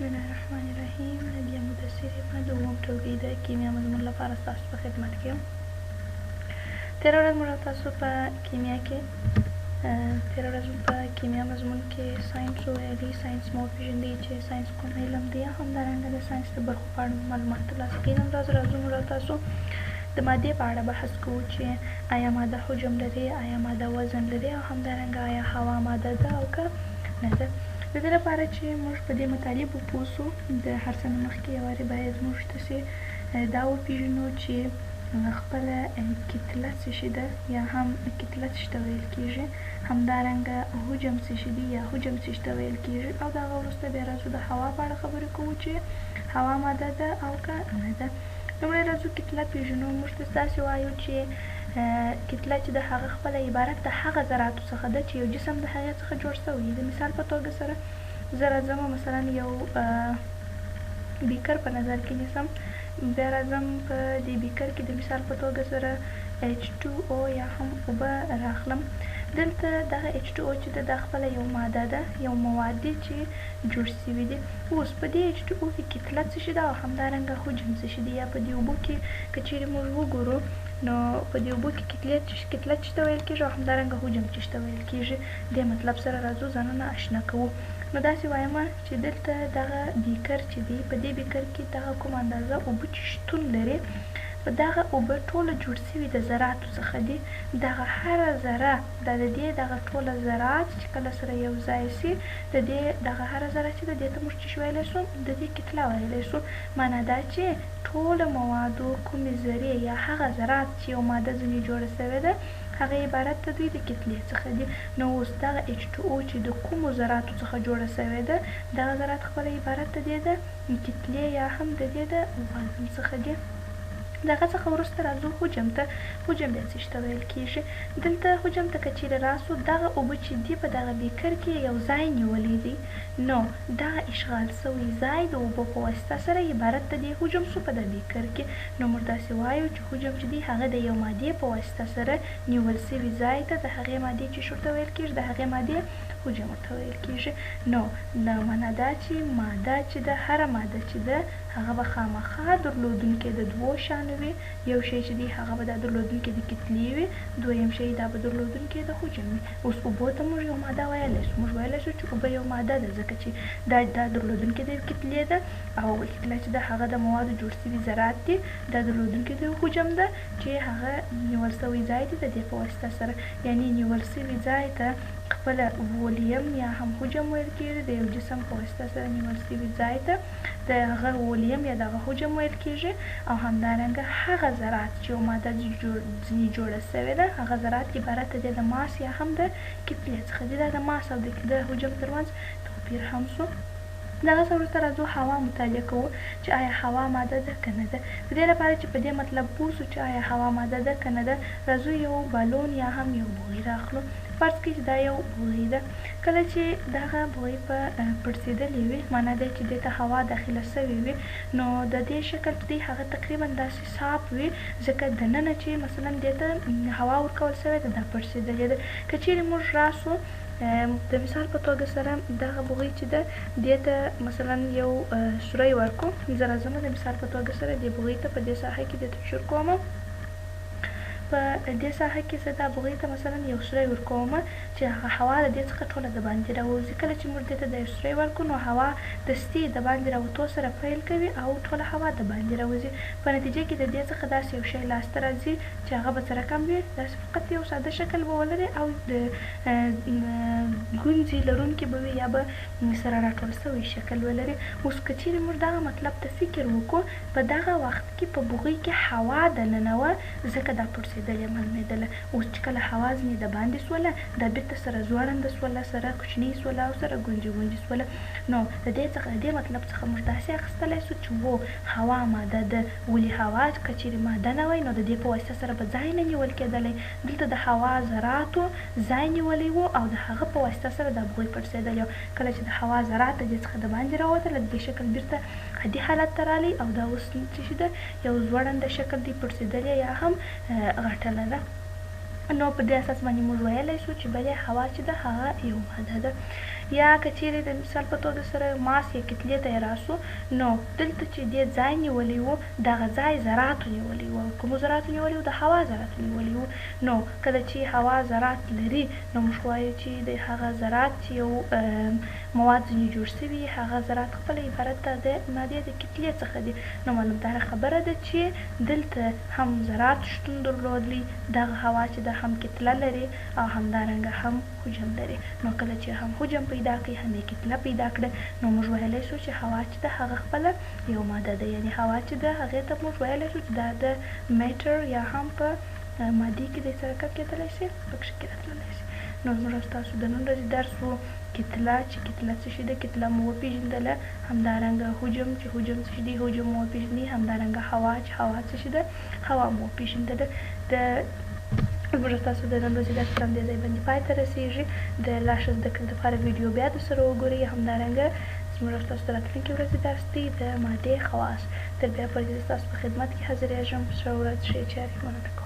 بسم الله الرحمن الرحیم. بیا مدثر یم د اووم ټولګي د کیمیا مضمون لپاره ستاسو په خدمت کې یم. تېره ورځ موږ تاسو په کیمیا مضمون کې ساینس وویلي، ساینس مو وپېژندئ چې ساینس کوم علم دی، همدارنګه د ساینس د برخو په اړه معلومات ترلاسه کوي. نن ورځ راځو موږ تاسو د مادې په اړه بحث کوو چې آیا ماده حجم لري، آیا ماده وزن لري، او همدارنګه آیا هوا ماده ده او که نه ده. د دې لپاره چې موږ په دې مطالب وپوه سو، د هر څه نه مخکې یو وارې باید موږ داسې دا وپېژنو چې خپله کتله څه شي ده، یا هم کتله څه شي ته ویل کېږي، همدارنګه حجم څه شي دي یا حجم څه شي ته ویل کېږي، او د هغه وروسته بیا راځو د هوا په اړه خبرې کوو چې هوا ماده ده او که نه ده. لومړی راځو کتله پېژنو. موږ داسې وایو چې کتله چې د هغه خپله عبارت د هغه ذراتو څخه ده چې یو جسم د هغې څخه جوړ شوی. د مثال په توګه سره زه راځم مثلا یو بیکر په نظر کې نیسم، بیا راځم په دې بیکر کې د مثال په توګه سره H2O یا هم اوبه راخلم. دلته دغه H2O چې ده دا خپله یو ماده ده، یو مواد دی چې جوړ شوي دي. اوس په دې H2O کې کتله څه شي ده او همدارنګه حجم څه شي دي، یا په دې اوبو کې که چیرې موږ وګورو نو په دې اوبو کې کتله څه ته ویل کېږي او همدارنګه حجم څه ته ویل کېږي. دې مطلب سره راځو ځانونه اشنا کوو. نو داسې وایم چې دلته دغه بیکر چې دی، په دې بیکر کې دغه کوم اندازه اوبه چې شتون لري، په دغه اوبه ټوله جوړ شوي د ذراتو څخه دي. دغه هره ذره د دې دغه ټوله ذرات چې کله سره یو ځای سي، د دې دغه هره ذره چې ده دې ته موږ څه ویلی سو، د دې کتله ویلی سو. معنا دا چې ټوله موادو کومې ذرې یا هغه ذرات چې یو ماده ځینې جوړه سوې ده، هغه عبارت د دوی د کتلې څخه دي. نو اوس دغه H2O چې د کومو ذراتو څخه جوړه سوې ده، دغه ذرات خپله عبارت د دې د کتلې یا هم د دې د وزن څخه دي. دغه څخه وروسته راځو حجم ته. حجم بیا څه شي ته ویل کېږي. دلته حجم ته که چیرې راسو، دغه اوبه چې دي په دغه بیکر کې یو ځای نیولی دي، نو دغه اشغال سوی ځای د اوبو په واسطه سره عبارت د دې حجم سو په دغه بیکر کې. نو موږ داسې وایو چې حجم چې دی هغه د یو مادې په واسطه سره نیول سوي ځای ته د هغې مادې چې ورته ویل کېږي، د هغې مادې حجم ورته ویل کېږي. نو معنا دا چې ماده چې ده، هره ماده چې ده، هغه به خامخا درلودونکې د دوو شیانو وي. یو شی چې دی هغه به دا درلودونکې د کتلې وي، دویم شی دا به درلودونکې د حجم وي. اوس اوبو ته موږ یو ماده ویلی سو، موږ ویلی سو چې اوبه یو ماده ده، ځکه چې دا درلودونکې د کتلې ده، او کتله چې ده هغه د موادو جوړ شوي ذرات دي. دا درلودونکې د حجم ده چې هغه نیول سوی ځای دی د دې په واسطه سره، یعنې نیول سوي ځای ته خپله ولیم یا هم حجم ویل کېږي. د یو جسم په واسطه سره نیول سوي ځای ته د هغه ولیم یا دغه حجم ویل کېږي. او همدارنګه هغه ذرات چې یو ماده ځینې جوړه سوې ده، هغه ذرات عبارت دی د ماس یا هم د کتلې څخه دي. دا د ماس او د حجم ترمنځ توپیر هم سو. دغه څه وروسته راځو هوا مطالعه کوو چې آیا هوا ماده ده که نه ده. د دې لپاره چې په دې مطلب پوه سو چې آیا هوا ماده ده که نه ده، راځو یو بالون یا هم یو بوغي راخلو. فرض کړئ چې دا یو بوغي ده. کله چې دغه بوغي په پړسېدلې وي، معنا دی چې دې ته هوا داخله سوې وي، نو د دې شکل چې دی هغه تقریبا داسې صاف وي، ځکه دننه چې مثلا دې ته هوا ورکول سوې ده، دا پړسېدلې ده. که چیرې موږ راسو د مثال په توګه سره دغه بوغي چې ده دې ته مثلا یو سوری ورکو، زه راځم د مثال په توګه سره دې بوغي ته په دې ساحه کې دې ته شروع کوم، په دې ساحه کې زه دا بوغي ته مثلا یو سوری ورکوم چې هغه هوا د دې څخه ټوله د باندې راوځي. کله چې موږ دې ته د یو سوری ورکو، نو هوا دستي د باندې راوتو سره پیل کوي او ټوله هوا د باندې راوځي. په نتیجه کې د دې څخه داسې یو شی لاسته راځي چې هغه به څه رقم وي، داسې فقط یو ساده شکل به ولري او د ګونځې لرونکي به وي یا به سره راټول سوی شکل ولري. اوس که چیرې موږ دغه مطلب ته فکر وکړو، په دغه وخت کې په بوغي کې هوا دننه وه، ځکه دا پړسېدلې معلومېدله. اوس چې کله هوا ځینې د باندې سوله، دا بېرته سره ځوړنده سوله، سره کوچنۍ سوله او سره ګونجي سوله. نو د دې څخه د دې مطلب څخه موږ داسې اخیستلی سو چې هوا ماده ده. ولې هوا که چیرې ماده نه وی، نو د دې په واسطه سره به ځای نه نیول کېدلی. دلته د هوا ذراتو ځای نیولی و او د هغه په واسطه سره دا بوغي پړسېدلی و. کله چې د هوا ذرات د دې څخه د باندې راوتل، د دې شکل بېرته عادي حالت ته رالی او دا اوس څه شي ده، یو ځوړنده شکل دی، پړسېدلی یا هم غټله ده. نو په دې اساس باندې موږ ویلی شو چې بلې هوا چې ده هغه یو ماده ده. یا که چیرې د مثال په توګه سره ماس یا کتلې ته یې راسو نو دلته چې دې ځای نیولی و دغه ځای ذراتو نیولی و. کومو ذراتو نیولی و؟ د هوا ذراتو نیولی و. نو کله چې هوا ذرات لري نو موږ وایو چې د هغه ذرات چې یو مواد ځینې جوړ سوي هغه ذرات خپله عبارت ده د مادې د کتلې څخه دي. نو معلومداره خبره ده چې دلته هم ذرات شتون درلودلی، دغه هوا چې ده هم کتله لري او همدارنګه هم حجم لري. نو کله چې هم حجم پیدا کړي هم یې کتله پیدا کړه نو موږ ویلی شو چې هوا چې ده هغه خپله یو ماده ده. یعنې هوا چې ده هغې ته موږ ویلی شو چې دا د میټر یا هم په مادې کې د حرکت کېدلی شي، پکښې کې راتللی شي. نو زموږ او ستاسو د نن ورځې درس و کتله، چې کتله څه شي ده، کتله مو وپېژندله. همدارنګه حجم، چې حجم څه شي دی، حجم مو وپېژني. همدارنګه هوا، چې هوا څه شي ده، هوا مو وپېژندله. زموږ او ستاسو د نن ورځې درس په همدې ځای باندې پای ته رسېږي. د لا ښه زده کړې لپاره ویډیو بیا درسره وګورئ. همدارنګه زموږ او ستاسو د راتلونکې ورځې درس دی د مادې خواص. تر بیا پورې زه ستاسو په خدمت کې حاضرېږم. ښه ورځ، ښې چارې، مننه کوم.